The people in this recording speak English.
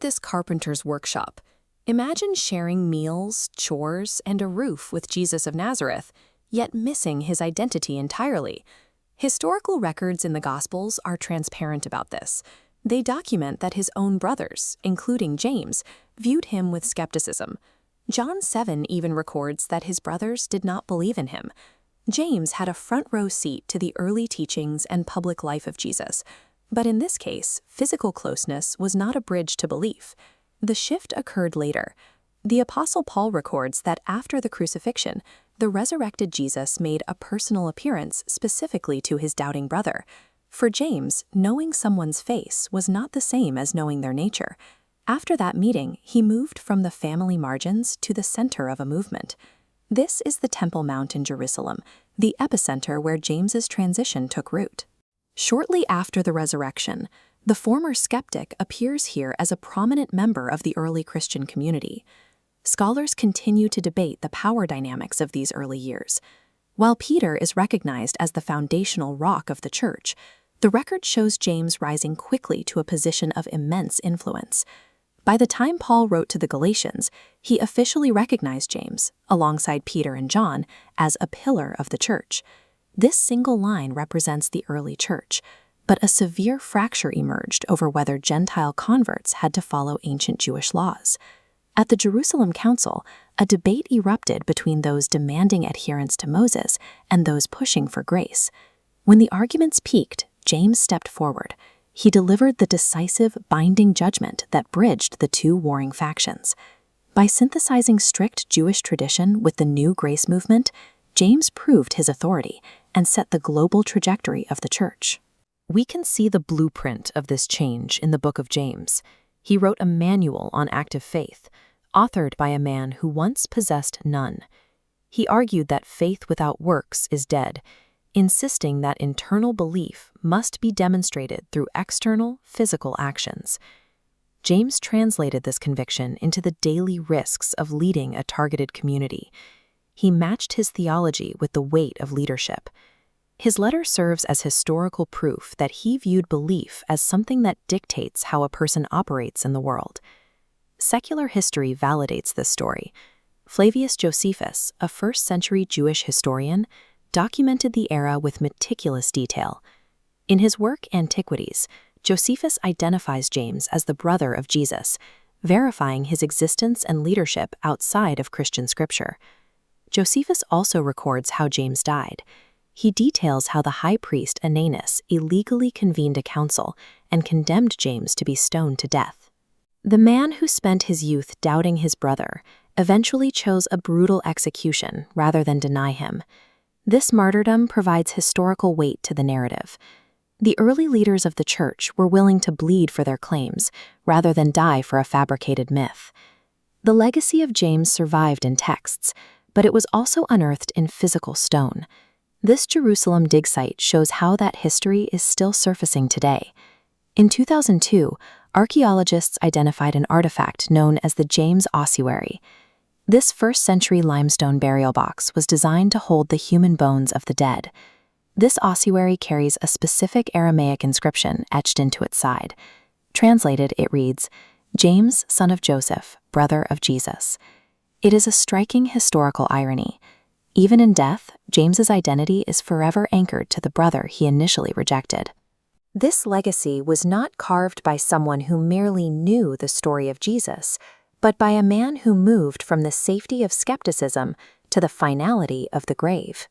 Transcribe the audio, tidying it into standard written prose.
this carpenter's workshop. Imagine sharing meals, chores, and a roof with Jesus of Nazareth, yet missing his identity entirely. Historical records in the Gospels are transparent about this. They document that his own brothers, including James, viewed him with skepticism. John 7 even records that his brothers did not believe in him. James had a front-row seat to the early teachings and public life of Jesus. But in this case, physical closeness was not a bridge to belief. The shift occurred later. The Apostle Paul records that after the crucifixion, the resurrected Jesus made a personal appearance specifically to his doubting brother. For James, knowing someone's face was not the same as knowing their nature. After that meeting, he moved from the family margins to the center of a movement. This is the Temple Mount in Jerusalem, the epicenter where James's transition took root. Shortly after the resurrection, the former skeptic appears here as a prominent member of the early Christian community. Scholars continue to debate the power dynamics of these early years. While Peter is recognized as the foundational rock of the church, the record shows James rising quickly to a position of immense influence. By the time Paul wrote to the Galatians, he officially recognized James, alongside Peter and John, as a pillar of the church. This single line represents the early church, but a severe fracture emerged over whether Gentile converts had to follow ancient Jewish laws. At the Jerusalem Council, a debate erupted between those demanding adherence to Moses and those pushing for grace. When the arguments peaked, James stepped forward. He delivered the decisive, binding judgment that bridged the two warring factions. By synthesizing strict Jewish tradition with the new grace movement, James proved his authority and set the global trajectory of the church. We can see the blueprint of this change in the book of James. He wrote a manual on active faith, authored by a man who once possessed none. He argued that faith without works is dead, insisting that internal belief must be demonstrated through external, physical actions. James translated this conviction into the daily risks of leading a targeted community. He matched his theology with the weight of leadership. His letter serves as historical proof that he viewed belief as something that dictates how a person operates in the world. Secular history validates this story. Flavius Josephus, a first-century Jewish historian, documented the era with meticulous detail. In his work Antiquities, Josephus identifies James as the brother of Jesus, verifying his existence and leadership outside of Christian scripture. Josephus also records how James died. He details how the high priest Ananus illegally convened a council and condemned James to be stoned to death. The man who spent his youth doubting his brother eventually chose a brutal execution rather than deny him. This martyrdom provides historical weight to the narrative. The early leaders of the church were willing to bleed for their claims rather than die for a fabricated myth. The legacy of James survived in texts, but it was also unearthed in physical stone. This Jerusalem dig site shows how that history is still surfacing today. In 2002, archaeologists identified an artifact known as the James Ossuary. This first-century limestone burial box was designed to hold the human bones of the dead. This ossuary carries a specific Aramaic inscription etched into its side. Translated, it reads, "James, son of Joseph, brother of Jesus." It is a striking historical irony. Even in death, James's identity is forever anchored to the brother he initially rejected. This legacy was not carved by someone who merely knew the story of Jesus, but by a man who moved from the safety of skepticism to the finality of the grave.